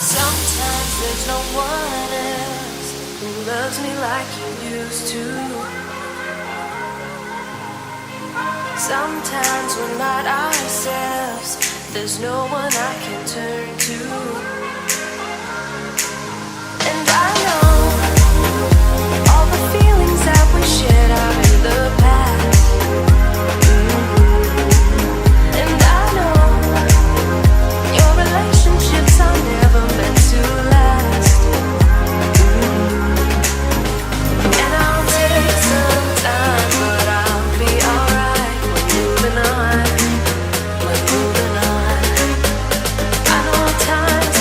Sometimes there's no one else who loves me like you used to. Sometimes we're not ourselves. There's no one I can turn to. And I know all the feelings that we shared are in the past. And I know your relationships are never meant to last. And I'll take some time, but I'll be alright. We're moving on, we're moving on. I know time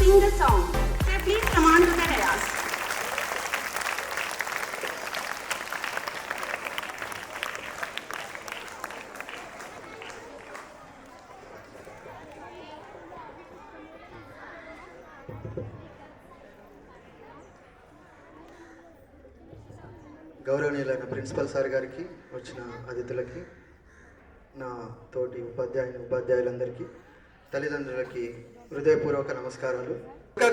sing the song. Sir, please come on to the dais. గౌరవనీయులైన principal sir గారికి, వచ్చిన అతిథులకి, నా తోటి ఉపాధ్యాయులందరికీ, తల్లిదండ్రులకి హృదయపూర్వక నమస్కారాలు.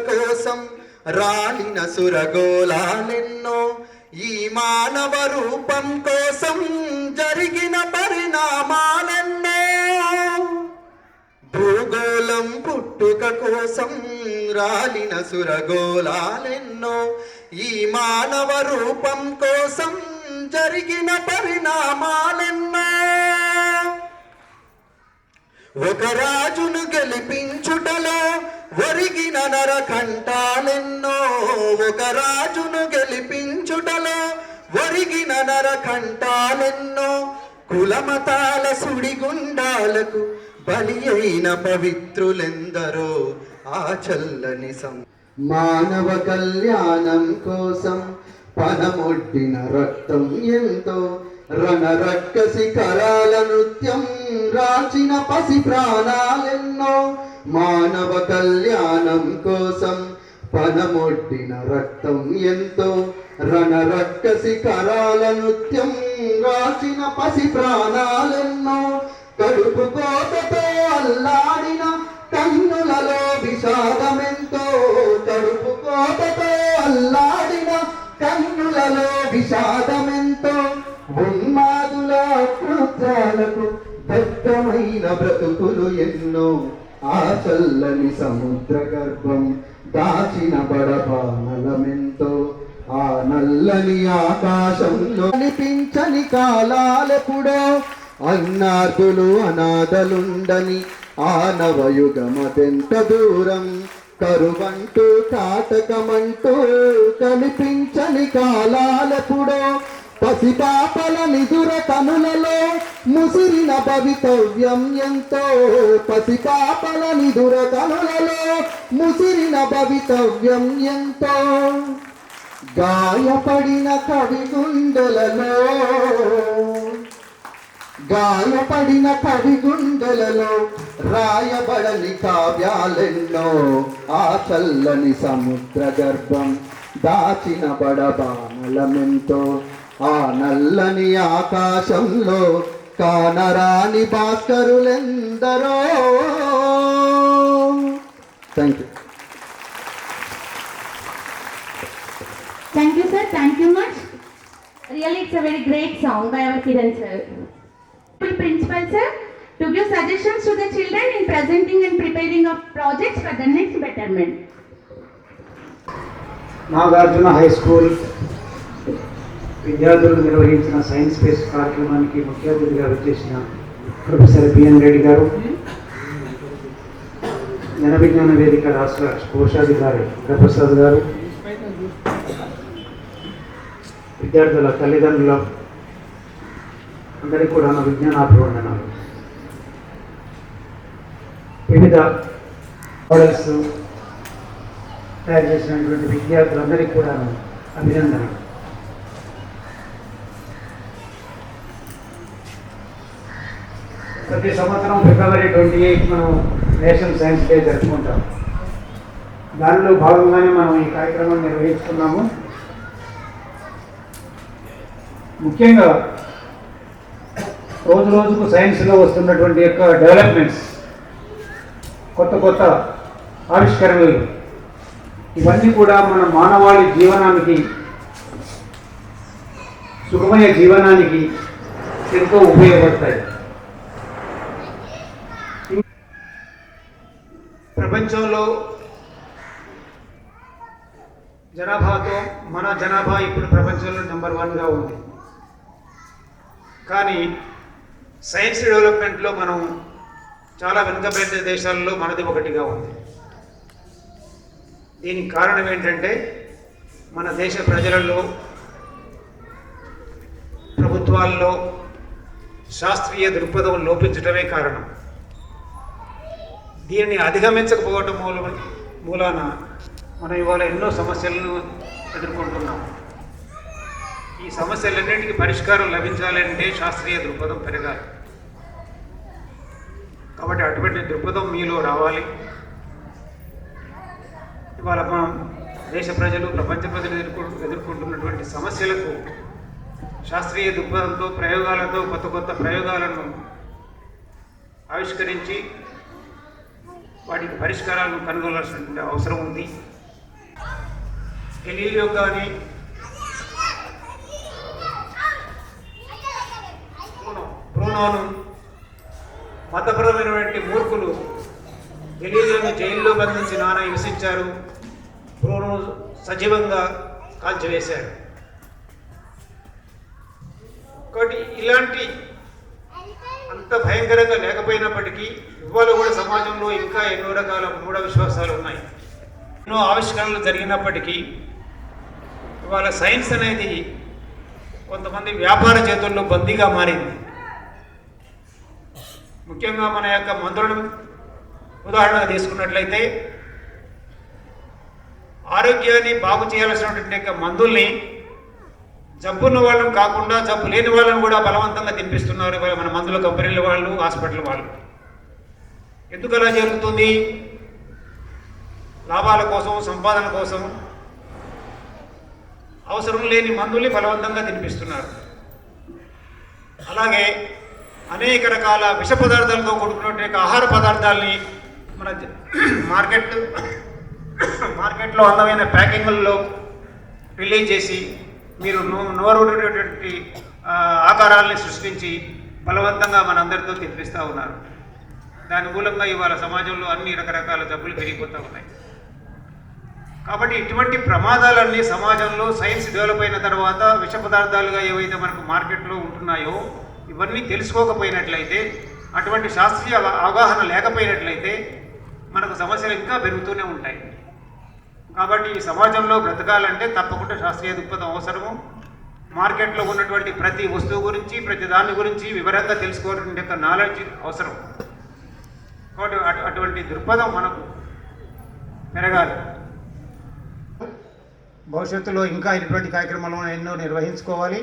కోసం రాలిన సురగోళాలెన్నో, ఈ మానవ రూపం కోసం జరిగిన పరిణామాలెన్నో, భూగోళం పుట్టుక కోసం రాలిన సురగోళాలెన్నో, ఈ మానవ రూపం కోసం జరిగిన పరిణామాలెన్నో, ఒక రాజును గెలిపించుటలో ఒరిగిన నరకంఠాలెన్నో, ఒక రాజును గెలిపించుటలో ఒరిగిన నరకంఠాలెన్నో, కులమతాల సుడిగుండాలకు బలి అయిన పవిత్రులెందరో, ఆ చల్లని మానవ కళ్యాణం కోసం పనమొడ్డిన రక్తం ఎంతో, రణరక్కసి కరాల నృత్యం రాచిన పసి ప్రాణాలెన్నో, మానవ కళ్యాణం కోసం పనమొడ్డిన రక్తం ఎంతో, రణరక్కసి కరాల నృత్యం రాచిన పసి ప్రాణాలెన్నో, కడుపు కోతతో అల్లాడిన కన్నులలో విషాదమెంతో, కడుపు కోతతో అల్లాడిన కన్నులలో విషాదమెంతో, ఉన్మాదుల కృత్యాలకు దత్తమైన బ్రతుకులు ఎన్నో, ఆ చల్లని సముద్ర గర్భం దాచిన బడబానలమెంతో, ఆ నల్లని ఆకాశంలో అనిపించని కాలాలెప్పుడో, అన్నార్థులు అనాథలుండని ఆ నవయుగమదెంత దూరం, కరువంటూ కాటకమంటూ కనిపించని కాలాలెప్పుడో, పసిపాపల నిదుర కనులలో ముసిరిన భవితవ్యం ఎంతో, పసిపాపల నిదుర కనులలో ముసిరిన భవితవ్యం ఎంతో, గాయపడిన కవి గుండెలలో, గాయపడిన కవి గుండెలలో రాయబడని కావ్యాలెన్నో, ఆ చల్లని సముద్ర గర్భం దాచిన బడబానలమెంతో, ఆ నల్లని ఆకాశంలో కానరాని భాస్కరులెందరో. Thank you. Thank you, sir. Thank you much. Really, it's a very great song by our Kiran sir. Principal sir, to give suggestions to the children in presenting and preparing of projects for the next betterment. Nagarjuna high school విద్యార్థులు నిర్వహించిన science pest కార్యక్రమానికి ముఖ్య అతిథిగా వచ్చేసిన professor B N Reddy గారు, జన విజ్ఞాన వేదిక రాష్ట్ర కోశాధికారి ప్రసాద్ గారు, విద్యార్థుల తల్లిదండ్రుల అందరికీ కూడా నా విజ్ఞానాభివందనాలు. వివిధ మోడల్స్ తయారు చేసినటువంటి విద్యార్థులందరికీ కూడా అభినందన. ప్రతి సంవత్సరం ఫిబ్రవరి 28 మనం నేషనల్ సైన్స్ డే జరుపుకుంటాం. దానిలో భాగంగానే మనం ఈ కార్యక్రమం నిర్వహిస్తున్నాము. ముఖ్యంగా రోజు రోజుకు సైన్స్లో వస్తున్నటువంటి యొక్క డెవలప్మెంట్స్, కొత్త కొత్త ఆవిష్కరణలు, ఇవన్నీ కూడా మన మానవాళి జీవనానికి, సుఖమయ జీవనానికి ఎంతో ఉపయోగపడతాయి. ప్రపంచంలో జనాభాతో మన జనాభా ఇప్పుడు ప్రపంచంలో నెంబర్ 1గా ఉంది. కానీ సైన్స్ డెవలప్మెంట్లో మనం చాలా వెనుకబడిన దేశాల్లో మనది ఒకటిగా ఉంది. దీనికి కారణం ఏంటంటే మన దేశ ప్రజలలో, ప్రభుత్వాల్లో శాస్త్రీయ దృక్పథం లోపించడమే కారణం. దీనిని అధిగమించకపోవటం మూలాన మనం ఇవాళ ఎన్నో సమస్యలను ఎదుర్కొంటున్నాం. ఈ సమస్యలన్నింటికీ పరిష్కారం లభించాలంటే శాస్త్రీయ దృక్పథం పెరగాలి. కాబట్టి అటువంటి దృక్పథం మీలో రావాలి. ఇవాళ మనం దేశ ప్రజలు, ప్రపంచ ప్రజలు ఎదుర్కొంటున్నటువంటి సమస్యలకు శాస్త్రీయ దృక్పథంతో, ప్రయోగాలతో కొత్త కొత్త ప్రయోగాలను ఆవిష్కరించి వాటికి పరిష్కారాలను కనుగొనాల్సినటువంటి అవసరం ఉంది. గెలీలియో కానీ బ్రూనోను మతపరమైనటువంటి మూర్ఖులు గెలీలియోను జైల్లో బంధించి నానా హింసించారు. బ్రూనో సజీవంగా కాల్చివేశారు. కాబట్టి ఇలాంటి అంత భయంకరంగా లేకపోయినప్పటికీ ఇవాళ కూడా సమాజంలో ఇంకా ఎన్నో రకాల మూఢ విశ్వాసాలు ఉన్నాయి. ఎన్నో ఆవిష్కరణలు జరిగినప్పటికీ ఇవాళ సైన్స్ అనేది కొంతమంది వ్యాపార చేతుల్లో బందీగా మారింది. ముఖ్యంగా మన యొక్క మందులను ఉదాహరణగా తీసుకున్నట్లయితే ఆరోగ్యాన్ని బాగు చేయాల్సినటువంటి యొక్క మందుల్ని జబ్బున్న వాళ్ళని కాకుండా జబ్బు లేని వాళ్ళని కూడా బలవంతంగా తినిపిస్తున్నారు మన మందుల కంపెనీల వాళ్ళు, హాస్పిటల్ వాళ్ళు. ఎందుకు అలా జరుగుతుంది? లాభాల కోసం, సంపాదన కోసం అవసరం లేని మందుల్ని బలవంతంగా తినిపిస్తున్నారు. అలాగే అనేక రకాల విష పదార్థాలతో కూడుకున్నటువంటి ఆహార పదార్థాలని మన మార్కెట్లో అందమైన ప్యాకింగ్లలో రిలీజ్ చేసి మీరు నోరుడేటువంటి ఆకారాలని సృష్టించి బలవంతంగా మనందరితో తినిపిస్తూ ఉన్నారు. దాని మూలంగా ఇవాళ సమాజంలో అన్ని రకరకాల జబ్బులు పెరిగిపోతూ ఉన్నాయి. కాబట్టి ఇటువంటి ప్రమాదాలన్నీ సమాజంలో సైన్స్ డెవలప్ అయిన తర్వాత విష పదార్థాలుగా ఏవైతే మనకు మార్కెట్లో ఉంటున్నాయో ఇవన్నీ తెలుసుకోకపోయినట్లయితే, అటువంటి శాస్త్రీయ అవగాహన లేకపోయినట్లయితే మనకు సమస్యలు ఇంకా పెరుగుతూనే ఉంటాయి. కాబట్టి ఈ సమాజంలో బ్రతకాలంటే తప్పకుండా శాస్త్రీయ దృక్పథం అవసరము. మార్కెట్లో ఉన్నటువంటి ప్రతి వస్తువు గురించి, ప్రతి దాని గురించి వివరంగా తెలుసుకోవడం యొక్క నాలెడ్జ్ అవసరం. కాబట్టి అటువంటి దృక్పథం మనకు పెరగాలి. భవిష్యత్తులో ఇంకా ఇటువంటి కార్యక్రమాలను ఎన్నో నిర్వహించుకోవాలి.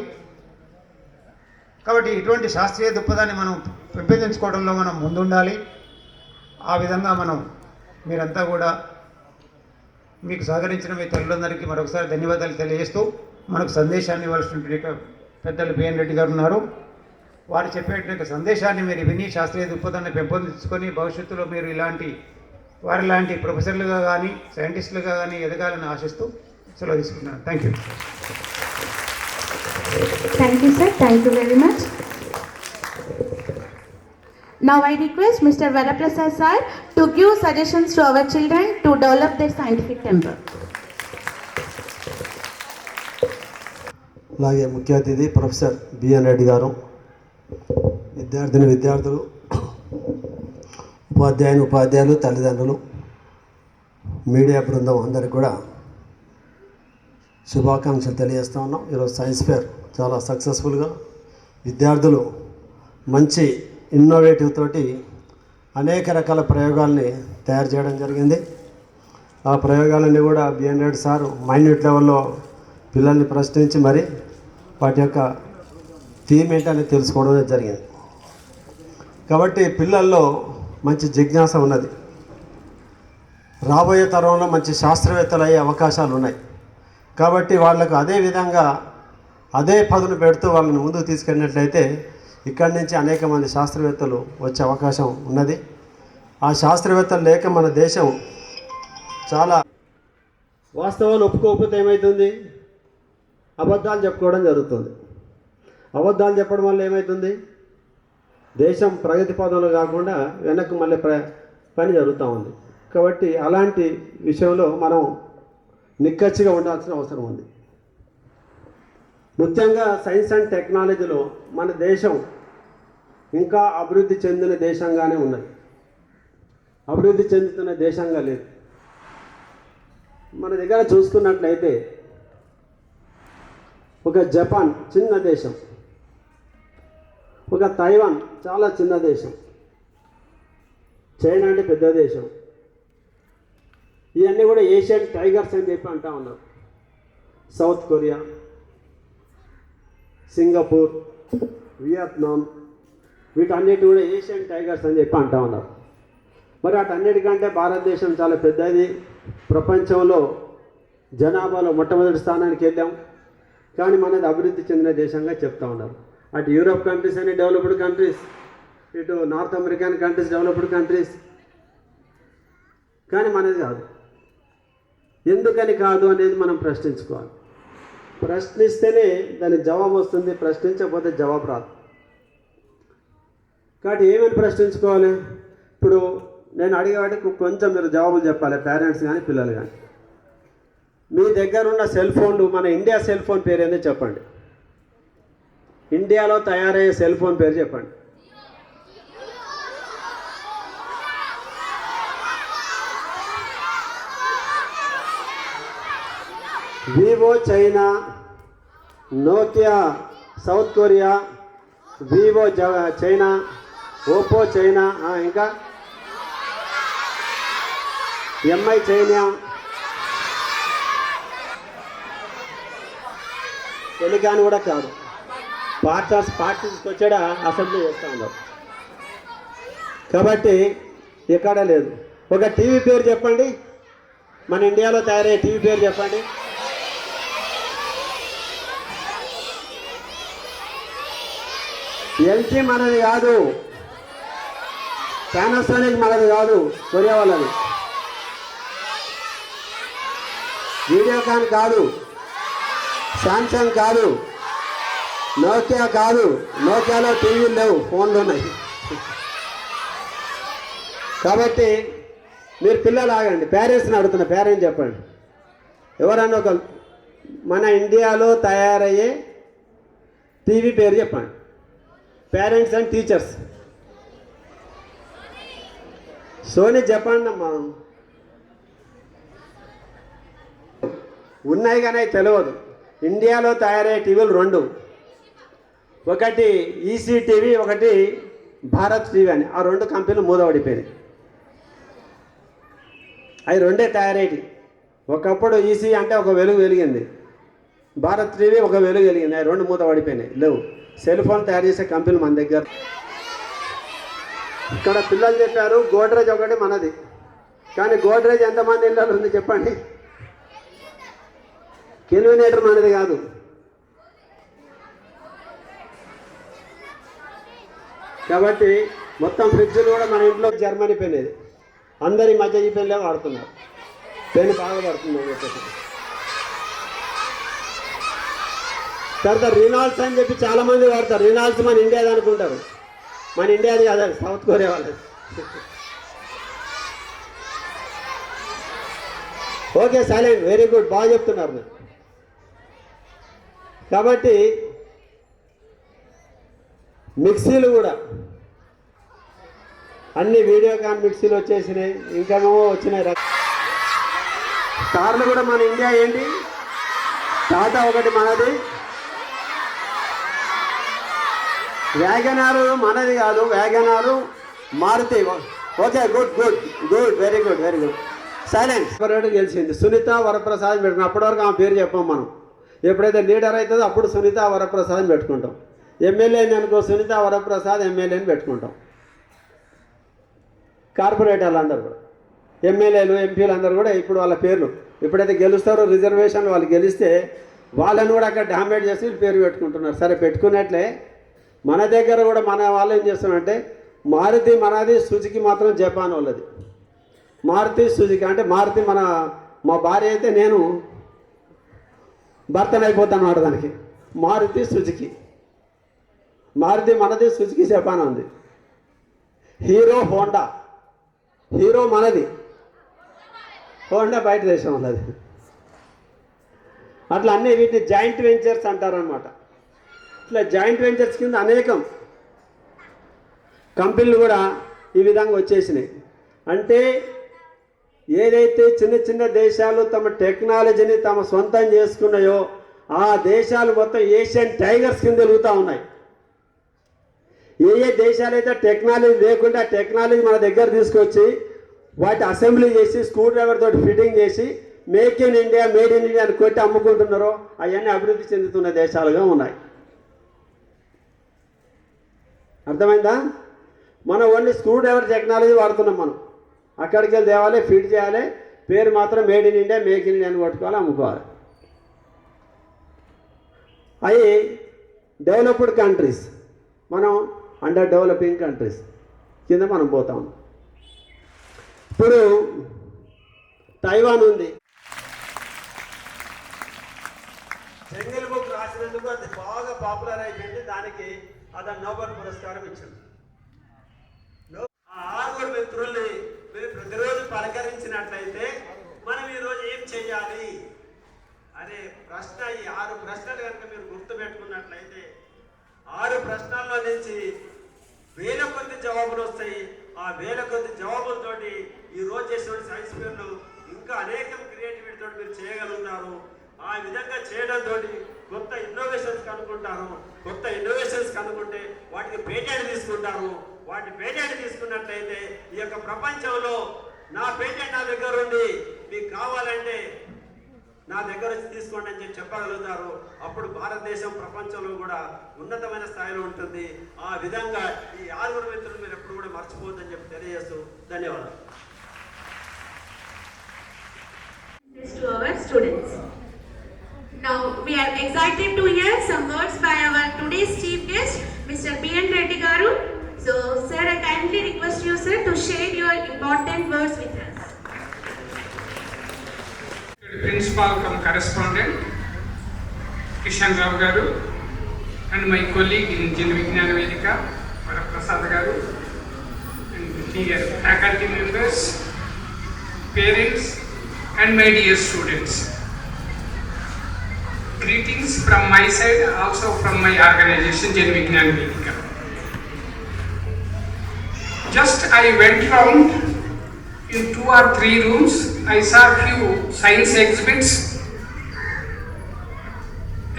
కాబట్టి ఇటువంటి శాస్త్రీయ దృక్పథాన్ని మనం పెంపొందించుకోవడంలో మనం ముందుండాలి. ఆ విధంగా మీరంతా కూడా మీకు సహకరించిన మీ తల్లులందరికీ మరొకసారి ధన్యవాదాలు తెలియజేస్తూ, మనకు సందేశాన్ని ఇవ్వాల్సినటువంటి పెద్దలు బిఎన్ రెడ్డి గారు ఉన్నారు. వారు చెప్పేటువంటి సందేశాన్ని మీరు విని శాస్త్రీయ దృక్పథాన్ని పెంపొందించుకొని భవిష్యత్తులో మీరు వారిలాంటి ప్రొఫెసర్లుగా కానీ సైంటిస్టులుగా కానీ ఎదగాలని ఆశిస్తూ సెలవు తీసుకుంటున్నాను. Thank you. Thank you, sir. Thank you very much. Now I request Mr. Varaprasad sir to give suggestions to our children to develop their scientific temper. అలాగే ముఖ్య అతిథి ప్రొఫెసర్ బిఎన్ రెడ్డి గారు, విద్యార్థులు, ఉపాధ్యాయులు, తల్లిదండ్రులు, మీడియా బృందం అందరికీ కూడా శుభాకాంక్షలు తెలియజేస్తూ ఉన్నాం. ఈరోజు సైన్స్ ఫేర్ చాలా సక్సెస్ఫుల్గా విద్యార్థులు మంచి ఇన్నోవేటివ్ తోటి అనేక రకాల ప్రయోగాల్ని తయారు చేయడం జరిగింది. ఆ ప్రయోగాలన్నీ కూడా బిఎన్ రెడ్డి సారు మైన్యూట్ లెవెల్లో పిల్లల్ని ప్రశ్నించి మరి వాటి యొక్క థీమ్ ఏంటనేది తెలుసుకోవడం జరిగింది. కాబట్టి పిల్లల్లో మంచి జిజ్ఞాస ఉన్నది. రాబోయే తరంలో మంచి శాస్త్రవేత్తలు అయ్యే అవకాశాలు ఉన్నాయి. కాబట్టి వాళ్లకు అదే పదును పెడుతూ వాళ్ళని ముందుకు తీసుకెళ్ళినట్లయితే ఇక్కడి నుంచి అనేక మంది శాస్త్రవేత్తలు వచ్చే అవకాశం ఉన్నది. ఆ శాస్త్రవేత్తలు లేక మన దేశం చాలా వాస్తవాలు ఒప్పుకోకపోతే ఏమవుతుంది? అబద్ధాలు చెప్పుకోవడం జరుగుతుంది. అబద్ధాలు చెప్పడం వల్ల ఏమవుతుంది? దేశం ప్రగతి పదంలో కాకుండా వెనక్కి మళ్ళీ పని జరుగుతూ ఉంది. కాబట్టి అలాంటి విషయంలో మనం నిక్కచ్చిగా ఉండాల్సిన అవసరం ఉంది. ముఖ్యంగా సైన్స్ అండ్ టెక్నాలజీలో మన దేశం ఇంకా అభివృద్ధి చెందిన దేశంగానే ఉన్నది. అభివృద్ధి చెందుతున్న దేశంగా లేదు. మన దగ్గర చూసుకున్నట్లయితే ఒక జపాన్ చిన్న దేశం, ఒక తైవాన్ చాలా చిన్న దేశం, చైనా అంటే పెద్ద దేశం, ఇవన్నీ కూడా ఏషియన్ టైగర్స్ అని చెప్పి అంటా ఉన్నారు. సౌత్ కొరియా, సింగపూర్, వియత్నాం, వీటన్నిటి కూడా ఏషియన్ టైగర్స్ అని చెప్పి అంటా ఉన్నారు. మరి వాటన్నిటికంటే భారతదేశం చాలా పెద్దది, ప్రపంచంలో జనాభాలో మొట్టమొదటి స్థానానికి వెళ్ళాం. కానీ మనది అభివృద్ధి చెందిన దేశంగా చెప్తా ఉన్నారు. అటు యూరోప్ కంట్రీస్ అని డెవలప్డ్ కంట్రీస్, ఇటు north American countries developed countries, కానీ మనది కాదు. ఎందుకని కాదు అనేది మనం ప్రశ్నించుకోవాలి. ప్రశ్నిస్తేనే దానికి జవాబు వస్తుంది, ప్రశ్నించకపోతే జవాబు రాదు. కాబట్టి ఏమని ప్రశ్నించుకోవాలి? ఇప్పుడు నేను అడిగేవాడికి కొంచెం మీరు జవాబులు చెప్పాలి, పేరెంట్స్ కానీ పిల్లలు కానీ. మీ దగ్గర ఉన్న సెల్ ఫోన్లు, మన ఇండియా సెల్ ఫోన్ పేరు ఏందో చెప్పండి. ఇండియాలో తయారయ్యే సెల్ ఫోన్ పేరు చెప్పండి. Vivo China, Nokia south Korea, Vivo China, Oppo China, ఇంకా ఎంఐ చైనా, టెలికాన్ కూడా కాదు. పార్టీస్కి వచ్చాడా అసెంబ్లీ చేస్తూ ఉన్నారు. కాబట్టి ఎక్కడ లేదు. ఒక టీవీ పేరు చెప్పండి, మన ఇండియాలో తయారయ్యే టీవీ పేరు చెప్పండి. ఎల్జీ మనది కాదు, పానాసోనిక్ మనది కాదు, కొరియా వాళ్ళది. వీడియోకాన్ కాదు, శాంసంగ్ కాదు, నోకియా కాదు. నోకియాలో టీవీలు లేవు, ఫోన్లు ఉన్నాయి. కాబట్టి మీరు పిల్లలు ఆగండి, పేరెంట్స్ని అడుగుతున్న, పేరెంట్స్ చెప్పండి. ఎవరన్నా ఒక మన ఇండియాలో తయారయ్యే టీవీ పేరు చెప్పండి. Parents and teachers. సోనీ చెప్పండి అమ్మా. ఉన్నాయి కానీ అవి తెలియదు. ఇండియాలో తయారయ్యే టీవీలు రెండు, ఒకటి ఈసీ టీవీ, ఒకటి భారత్ టీవీ అని. ఆ రెండు కంపెనీలు మూతపడిపోయినాయి. అవి రెండే తయారయ్యేటి. ఒకప్పుడు ఈసీ అంటే ఒక వెలుగు వెలిగింది, భారత్ టీవీ ఒక వెలుగు వెలిగింది. అవి రెండు మూతపడిపోయినాయి, లేవు. సెల్ ఫోన్ తయారు చేసే కంపెనీ మన దగ్గర. ఇక్కడ పిల్లలు చెప్పారు గోడ్రేజ్ ఒకటి మనది, కానీ గోడ్రేజ్ ఎంతమంది ఇళ్ళలో ఉంది చెప్పండి. కెల్వినేటర్ మనది కాదు. కాబట్టి మొత్తం ఫ్రిడ్జ్లు కూడా మన ఇంట్లో జర్మనీ పెన్, ఇది అందరి మధ్య ఈ పెన్లే వాడుతున్నారు. పెన్ బాగా పడుతుంది చెప్పేసి. తర్వాత రినాల్డ్స్ అని చెప్పి చాలామంది వాడతారు. రినాల్డ్స్ మన ఇండియాది అనుకుంటారు, మన ఇండియాది కాదు, సౌత్ కొరియా వాళ్ళది. ఓకే, సైలెంట్, వెరీ గుడ్, బాగా చెప్తున్నారు మీరు. కాబట్టి మిక్సీలు కూడా అన్ని వీడియోకాన్ మిక్సీలు వచ్చేసినాయి, ఇంకేమో వచ్చినాయి. కార్లు కూడా మన ఇండియా ఏంటి, టాటా ఒకటి మనది, వ్యాగనారు మనది కాదు, Wagon R Maruti. Okay, good good good, very good very good. Silence. గెలిచింది సునీత వరప్రసాద్ పెట్టుకున్నాం. అప్పటి వరకు ఆమె పేరు చెప్పాం మనం. ఎప్పుడైతే లీడర్ అవుతుందో అప్పుడు సునీత వరప్రసాద్ పెట్టుకుంటాం. ఎమ్మెల్యేని అనుకో సునీత వరప్రసాద్ ఎమ్మెల్యేని పెట్టుకుంటాం. కార్పొరేటర్లు అందరూ కూడా, ఎమ్మెల్యేలు ఎంపీలు అందరూ కూడా ఇప్పుడు వాళ్ళ పేర్లు ఎప్పుడైతే గెలుస్తారో రిజర్వేషన్లు వాళ్ళు గెలిస్తే వాళ్ళని కూడా అక్కడ డామినేట్ చేసి పేరు పెట్టుకుంటున్నారు. సరే, పెట్టుకున్నట్లే మన దగ్గర కూడా మన వాళ్ళు ఏం చేస్తున్నారంటే మారుతి మనది, సుజుకి మాత్రం జపాన్ వాళ్ళది. మారుతి సుజుకి అంటే మారుతి మా భార్య అయితే నేను భర్తను అయిపోతాను అన్నమాట దానికి. మారుతి సుజుకి, మారుతి మనది, సుజుకి జపాన్ ఉంది. హీరో హోండా, హీరో మనది, హోండా బయట దేశం వాళ్ళది. అట్లా అన్నీ వీటిని జాయింట్ వెంచర్స్ అంటారనమాట. ఇట్లా జాయింట్ వెంచర్స్ కింద అనేకం కంపెనీలు కూడా ఈ విధంగా వచ్చేసినాయి. అంటే ఏదైతే చిన్న చిన్న దేశాలు తమ టెక్నాలజీని తమ సొంతం చేసుకున్నాయో ఆ దేశాలు మొత్తం ఏషియన్ టైగర్స్ కింద వెలుగుతూ ఉన్నాయి. ఏ దేశాలైతే టెక్నాలజీ లేకుండా టెక్నాలజీ మన దగ్గర తీసుకొచ్చి వాటి అసెంబ్లీ చేసి స్క్రూ డ్రైవర్ తోటి ఫిట్టింగ్ చేసి make in India, made in India అని కొట్టి అమ్ముకుంటున్నారో అవన్నీ అభివృద్ధి చెందుతున్న దేశాలుగా ఉన్నాయి. అర్థమైందా? మనం ఓన్లీ స్క్రూ డ్రైవర్ టెక్నాలజీ వాడుతున్నాం. మనం అక్కడికి వెళ్ళి తేవాలి, ఫిట్ చేయాలి, పేరు మాత్రం made in India, make in India అని కొట్టుకోవాలి, అమ్ముకోవాలి. అవి డెవలప్డ్ కంట్రీస్, మనం అండర్ డెవలపింగ్ కంట్రీస్ కింద మనం పోతాం. ఇప్పుడు తైవాన్ ఉంది. జంగిల్ బుక్ రాసినందుకు అది బాగా పాపులర్ అయిపోయింది. దానికి అతను నోబెల్ పురస్కారం ఇచ్చింది. ఆ 6 మిత్రుల్ని మీరు ప్రతిరోజు పలకరించినట్లయితే మనం ఈరోజు ఏం చేయాలి అనే ప్రశ్న, ఈ 6 ప్రశ్నలు కనుక మీరు గుర్తుపెట్టుకున్నట్లయితే 6 ప్రశ్నల్లో నుంచి వేల కొద్ది జవాబులు వస్తాయి. ఆ వేల కొద్ది జవాబులతోటి ఈ రోజు చేసిన సైన్స్ ఫేర్లు ఇంకా అనేక క్రియేటివిటీతో మీరు చేయగలుగుతారు. ఆ విధంగా చేయడంతో కొత్త ఇన్నోవేషన్స్ కనుక్కుంటారు. కొత్త ఇన్నోవేషన్స్ కనుక్కుంటే వాటికి పేటెంట్ తీసుకుంటారు. వాటి పేటెంట్ తీసుకున్నట్లయితే ఈ యొక్క ప్రపంచంలో నా పేటెంట్ నా దగ్గర ఉంది, మీకు కావాలంటే నా దగ్గర వచ్చి తీసుకోండి అని చెప్పగలుగుతారు. అప్పుడు భారతదేశం ప్రపంచంలో కూడా ఉన్నతమైన స్థాయిలో ఉంటుంది. ఆ విధంగా ఈ 6 మిత్రులు మీరు ఎప్పుడు కూడా మర్చిపోవద్దని చెప్పి తెలియజేస్తూ ధన్యవాదాలు. To our students. Now we are excited to hear some words by our today's chief guest, Mr. B.N. Reddy Garu. So, sir, I kindly request you, sir, to share your important words with us. Principal cum correspondent Kishan Rao Garu and my colleague in Jin Vijnana Vedika, Varaprasad Garu, and dear faculty members, parents, and my dear students. Greetings from my side, also from my organization Jin Vijnana Vedika. Just I went round in 2 or 3 rooms. I saw few science exhibits.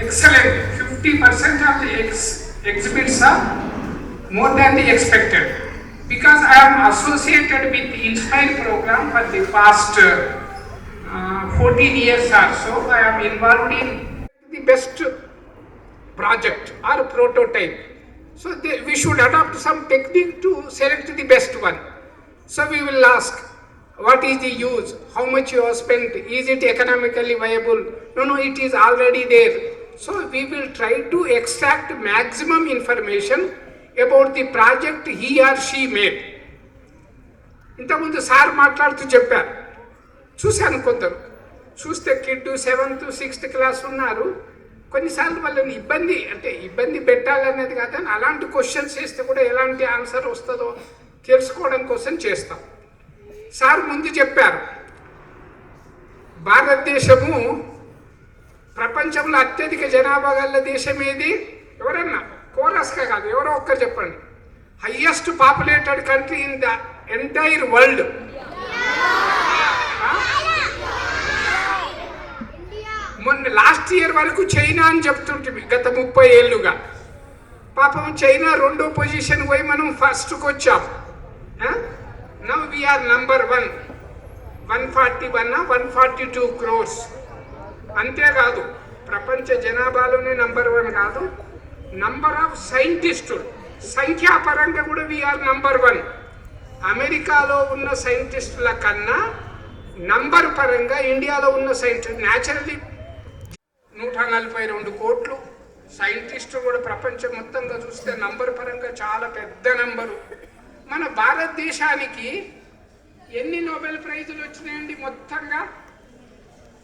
Excellent. 50% of the exhibits are more than the expected. Because I am associated with the Inspire program for the past 14 years or so, I am involved in the best project or prototype. So we should adopt some technique to select the best one. So we will ask, what is the use? How much you have spent? Is it economically viable? No, it is already there. So we will try to extract maximum information about the project he or she made. ఇంతకుముందు sir మాట్లాడుతూ చెప్పారు, చూశాను కొందరు. చూస్తే kid 7th 6th class ఉన్నారు. కొన్నిసార్లు వాళ్ళని ఇబ్బంది పెట్టాలనేది కాదని అలాంటి క్వశ్చన్స్ చేస్తే కూడా ఎలాంటి ఆన్సర్ వస్తుందో తెలుసుకోవడం కోసం చేస్తాం. సార్ ముందు చెప్పారు, భారతదేశము ప్రపంచంలో అత్యధిక జనాభా గల దేశం ఏది? ఎవరన్నా కోరస్గా కాదు, ఎవరో ఒక్కరు చెప్పండి. Highest populated country in the entire world. మొన్న లాస్ట్ ఇయర్ వరకు చైనా అని చెప్తుంటుంది, గత 30 ఏళ్ళుగా. పాపం చైనా 2వ పొజిషన్ పోయి మనం ఫస్ట్కి వచ్చాం. Now we are number 1, 141 142 crores. అంతేకాదు, ప్రపంచ జనాభాలోనే నంబర్ 1 కాదు, నంబర్ ఆఫ్ సైంటిస్టులు సంఖ్యాపరంగా కూడా వీఆర్ నంబర్ 1. అమెరికాలో ఉన్న సైంటిస్టుల కన్నా నంబర్ పరంగా ఇండియాలో ఉన్న సైంటిస్ట్ న్యాచురల్లీ 142 కోట్లు సైంటిస్టులు కూడా ప్రపంచం మొత్తంగా చూస్తే నంబర్ పరంగా చాలా పెద్ద నంబరు. మన భారతదేశానికి ఎన్ని నోబెల్ ప్రైజులు వచ్చినాయండి మొత్తంగా?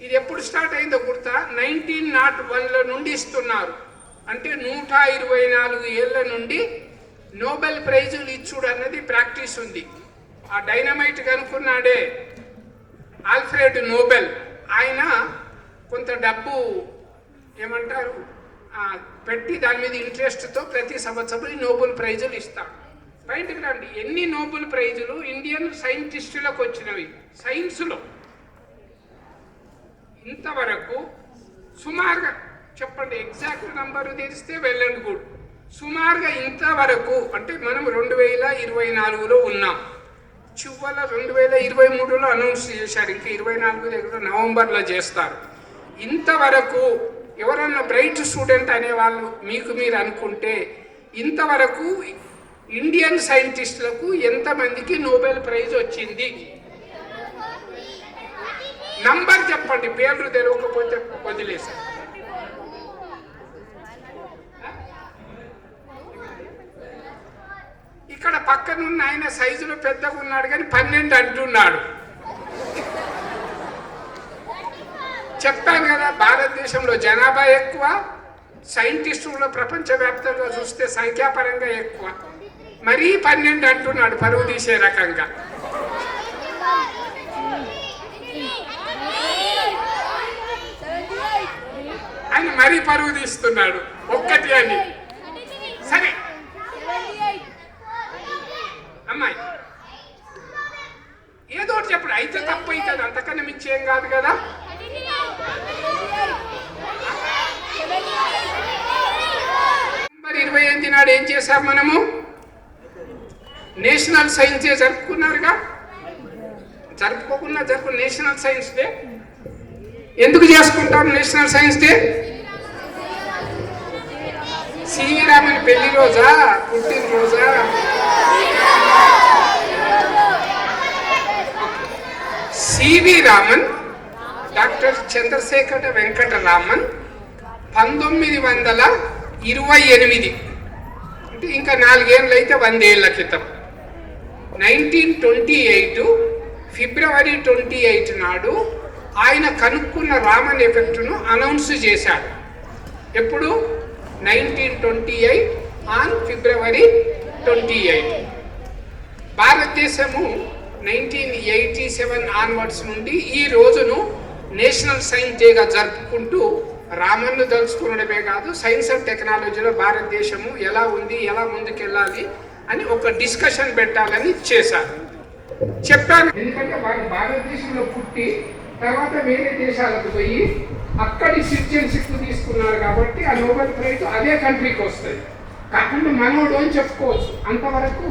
ఇది ఎప్పుడు స్టార్ట్ అయిందో గుర్తా? 1901లో నుండి ఇస్తున్నారు. అంటే 124 ఏళ్ళ నుండి నోబెల్ ప్రైజులు ఇచ్చుడు అన్నది ప్రాక్టీస్ ఉంది. ఆ డైనమైట్ కనుక్కున్నాడే ఆల్ఫ్రెడ్ నోబెల్, ఆయన కొంత డబ్బు ఏమంటారు పెట్టి దాని మీద ఇంట్రెస్ట్తో ప్రతి సంవత్సరం ఈ నోబెల్ ప్రైజులు ఇస్తాడు. బయటకు రండి, ఎన్ని నోబెల్ ప్రైజులు ఇండియన్ సైంటిస్టులకు వచ్చినవి సైన్స్లో ఇంతవరకు? సుమారుగా చెప్పండి, ఎగ్జాక్ట్ నంబరు తెలిస్తే వెల్ అండ్ గుడ్. సుమారుగా ఇంతవరకు అంటే మనం 2024లో ఉన్నాం. ఇటీవల 2023లో అనౌన్స్ చేశారు, ఇంకా 24 దగ్గర నవంబర్లో చేస్తారు. ఇంతవరకు ఎవరన్నా బ్రైట్ స్టూడెంట్ అనే వాళ్ళు మీకు మీరు అనుకుంటే ఇంతవరకు ఇండియన్ సైంటిస్టులకు ఎంతమందికి నోబెల్ ప్రైజ్ వచ్చింది? నంబర్ చెప్పండి, పేర్లు తెలియకపోతే వదిలేశారు. ఇక్కడ పక్కనున్న ఆయన సైజులో పెద్దగా ఉన్నాడు కానీ 12 అంటున్నాడు. చెప్పాను కదా, భారతదేశంలో జనాభా ఎక్కువ, సైంటిస్టులు ప్రపంచవ్యాప్తంగా చూస్తే సంఖ్యాపరంగా ఎక్కువ. మరీ 12 అంటున్నాడు పరువు తీసే రకంగా. ఆయన మరీ పరువు తీస్తున్నాడు ఒక్కటి అని. సరే అమ్మాయి ఏదో ఒకటి చెప్పడు, అయితే తప్పు అవుతుంది, అంతకన్నా మించి ఏం కాదు కదా. నవంబర్ 28 నాడు ఏం చేశాం మనము? నేషనల్ సైన్స్ డే జరుపుకున్నారుగా. జరుపుకోకుండా నేషనల్ సైన్స్ డే ఎందుకు చేసుకుంటాం? National science day CV Raman పెళ్లి రోజా, పుట్టినరోజా? సివి రామన్, డాక్టర్ చంద్రశేఖర వెంకట రామన్ 1928 అంటే ఇంకా 4 ఏళ్ళు అయితే 100 ఏళ్ల క్రితం 1928 ఫిబ్రవరి 28 నాడు ఆయన కనుక్కున్న రామన్ ఎఫెక్ట్ను అనౌన్స్ చేశాడు. ఎప్పుడు? 1928 ఆన్ ఫిబ్రవరి 28. భారతదేశము 1987 ఆన్వర్డ్స్ నుండి ఈ రోజును నేషనల్ సైన్స్ డేగా జరుపుకుంటూ రామన్ను దలుచుకోవడమే కాదు, సైన్స్ అండ్ టెక్నాలజీలో భారతదేశము ఎలా ఉంది, ఎలా ముందుకెళ్ళాలి అని ఒక డిస్కషన్ పెట్టాలని చేశారు. చెప్పాను ఎందుకంటే వారు భారతదేశంలో పుట్టి తర్వాత వేరే దేశాలకు పోయి అక్కడి సిటిజన్షిప్ తీసుకున్నారు కాబట్టి ఆ నోబెల్ ప్రైజ్ అదే కంట్రీకి వస్తుంది. కాకుండా మనోడు అని చెప్పుకోవచ్చు. అంతవరకు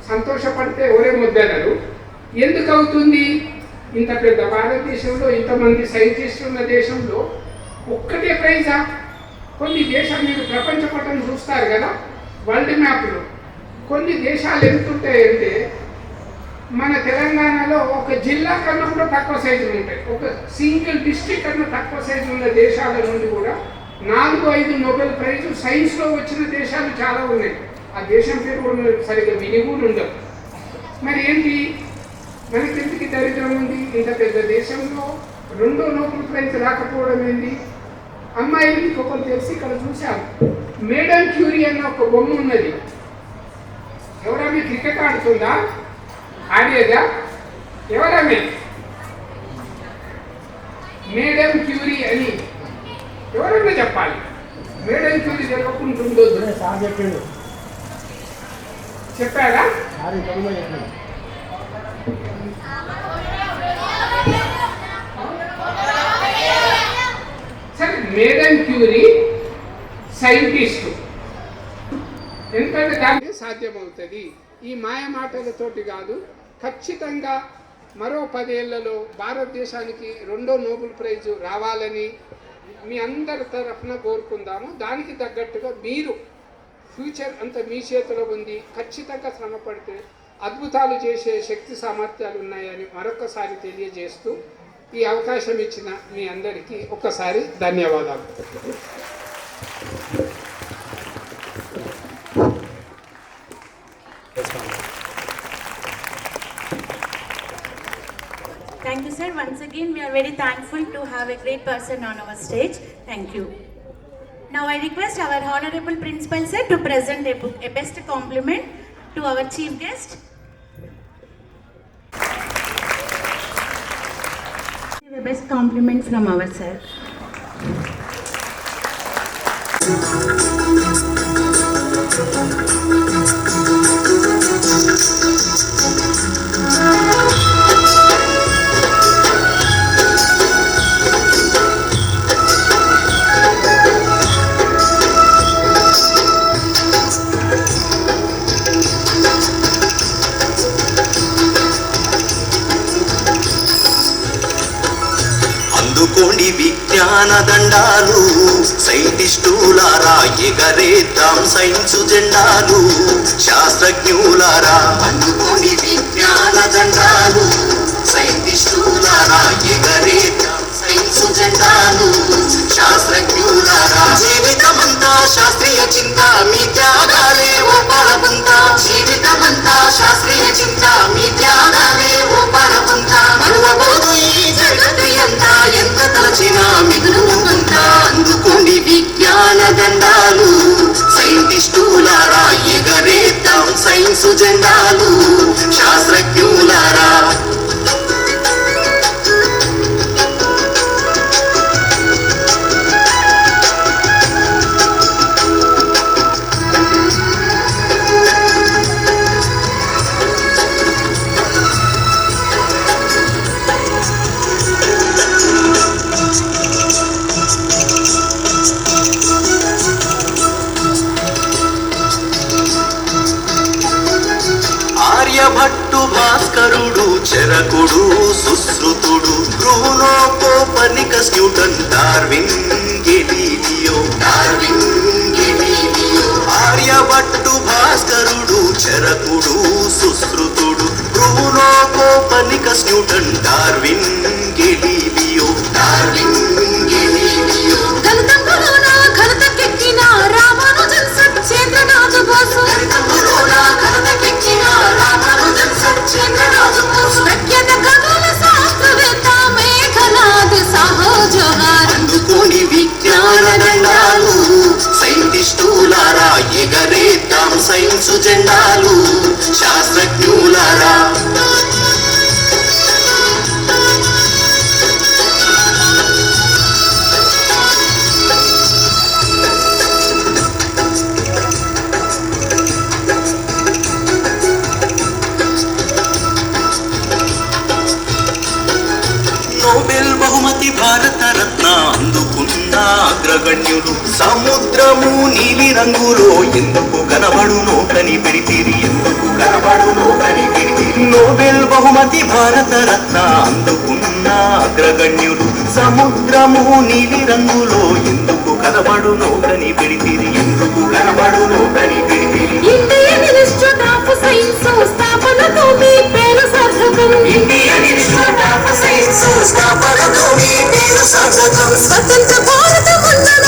సంతోషపడితే ఒరే ముద్దనరు. ఎందుకు అవుతుంది? ఇంత పెద్ద భారతదేశంలో ఇంతమంది సైంటిస్టులు ఉన్న దేశంలో ఒక్కటే ప్రైజా? కొన్ని దేశాలు మీరు ప్రపంచ పటం చూస్తారు కదా, వరల్డ్ మ్యాప్లో కొన్ని దేశాలు ఎంతుంటాయంటే మన తెలంగాణలో ఒక జిల్లా కన్నా కూడా తక్కువ సైజులు ఉంటాయి. ఒక సింగిల్ డిస్ట్రిక్ట్ కన్నా తక్కువ సైజు ఉన్న దేశాల నుండి కూడా 4-5 నోబెల్ ప్రైజు సైన్స్లో వచ్చిన దేశాలు చాలా ఉన్నాయి. ఆ దేశం పేరు కూడా సరిగ్గా విని కూడా ఉండవు. మరి ఏంటి మనకి ఎందుకు దరిద్రం ఉంది? ఇంత పెద్ద దేశంలో 2వ నోబెల్ ప్రైజ్ రాకపోవడం ఏంటి? అమ్మాయిలకి ఒకరు తెలిసి ఇక్కడ చూశారు, మేడం క్యూరీ అన్న ఒక బొమ్మ ఉన్నది. ఎవరైనా క్రికెట్ ఆడుతుందా? ఆడేదా? ఎవరమే మేడం క్యూరీ అని ఎవరైనా చెప్పాలి. మేడం క్యూరీ జరగకుంటుందో చెప్పారా? సరే, మేడం క్యూరీ సైంటిస్టు, ఎందుకంటే దానికి సాధ్యమవుతుంది. ఈ మాయ మాటలతోటి కాదు, ఖచ్చితంగా మరో 10 ఏళ్లలో భారతదేశానికి 2వ నోబెల్ ప్రైజు రావాలని మీ అందరి తరఫున కోరుకుందాము. దానికి తగ్గట్టుగా మీరు ఫ్యూచర్ అంతా మీ చేతిలో ఉంది. ఖచ్చితంగా శ్రమ పడితే అద్భుతాలు చేసే శక్తి సామర్థ్యాలు ఉన్నాయని మరొకసారి తెలియజేస్తూ ఈ అవకాశం ఇచ్చిన మీ అందరికీ ఒక్కసారి ధన్యవాదాలు. Thank you, sir. Once again, we are very thankful to have a great person on our stage. Thank you. Now, I request our Honorable Principal, sir, to present a best compliment to our chief guest. The best compliment from our sir. అందుకోండి విజ్ఞాన దండాలు, సైంటిస్టులారా ఎగరేద్దాం science జెండాలు, శాస్త్రజ్ఞులారా అందుకోండి విజ్ఞాన దండాలు, సైంటిస్టులారా ఎగరేద్దాం science జెండాలు, శాస్త్రజ్ఞులారా జీవితమంతా శాస్త్రీయ చింత మీ త్యాగాలే ఓ పరబంత, జీవితమంతా శాస్త్రీయ చింత మీ త్యాగాలే ఓ పరబంత, మరువబోదు ఈ జగతి అంతా ఎంత తలచినా మిగులునంత, అందుకోండి విజ్ఞాన దండాలు, సైంటిస్టులారా ఎగరేద్దాం సైన్సు జెండాలు, శాస్త్రజ్ఞులారా ఆర్యభట్టు భాస్కరుడు చరకుడు సుశ్రుతుడు Bruno Copernicus Newton Darwin Galileo Aryabhatta భాస్కరుడు చరకుడు సుశ్రుతుడు Bruno Copernicus Newton Darwin Galileo గణతంలోన ఘనతకెక్కిన రామానుజన్ సత్యేంద్రనాథ్ బోసు, ప్రఖ్యాత ఖగోళ శాస్త్రవేత్త మేఘనాథ్ సాహు జోహార్, అందుకోని విజ్ఞాన దండాలు, సైంటిస్టులారా ఎగరేద్దాం సైన్సు జెండాలు, శాస్త్రజ్ఞులారా నోబెల్ బహుమతి భారత రత్న అందుకున్న అగ్రగణ్యులు, సముద్రము నీలి రంగులో ఎందుకు కనబడునో కనిపెడితిరి, నోబెల్ బహుమతి భారత రత్న అందుకున్న అగ్రగణ్యులు, సముద్రము నీలి రంగులో ఎందుకు కనబడునో కనిపెడితిరి, ఇండియన్ ఇన్స్టిట్యూట్ ఆఫ్ సైన్స్ స్థాపనతో మీ పేరు సార్థకం, స్వతంత్ర భారత వందన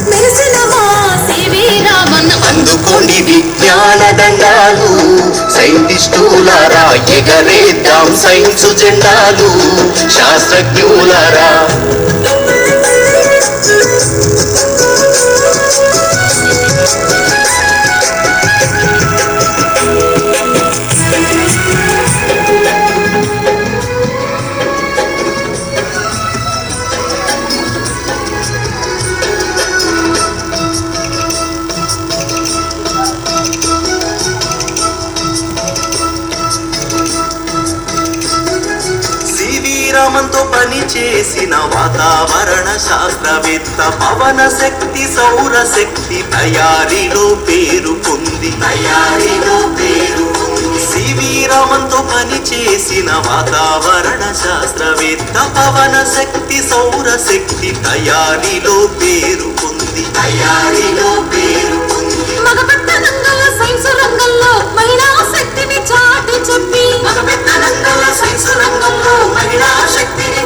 మెరిసిన మా సివి రామన్, అందుకోండి విజ్ఞాన దండాలు, సైంటిస్టులారా ఎగరేద్దాం సైన్సు జెండాలు, శాస్త్రజ్ఞులారా రామంతో పని చేసిన వాతావరణ శాస్త్రవేత్త, పవన శక్తి సౌర శక్తి తయారీలో పేరు పొంది, సివి రామంతో పని చేసిన వాతావరణ శాస్త్రవేత్త, పవన శక్తి సౌర శక్తి తయారీలో పేరు పొంది, మగపెత్తనంగా సైన్స్ రంగంలో మహిళా శక్తిని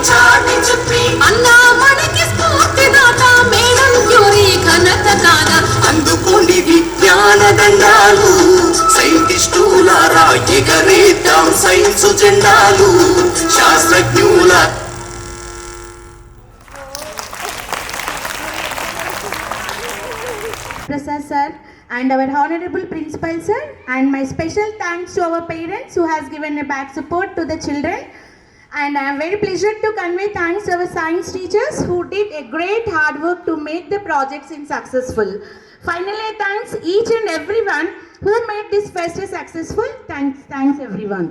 చాటి చెప్పి, అన్నామణికి స్ఫూర్తిదాత మేడం క్యూరీ ఘనత కాగా, అందుకోండి విజ్ఞాన దండాలు, సైంటిస్టులారా ఎగరేద్దాం సైన్సు జెండాలు, శాస్త్రజ్ఞుల Prasad sir and our honorable principal sir, and my special thanks to our parents who has given a back support to the children, and I am very pleased to convey thanks to our science teachers who did a great hard work to make the projects successful. Finally, thanks each and everyone who made this fest successful. Thanks everyone.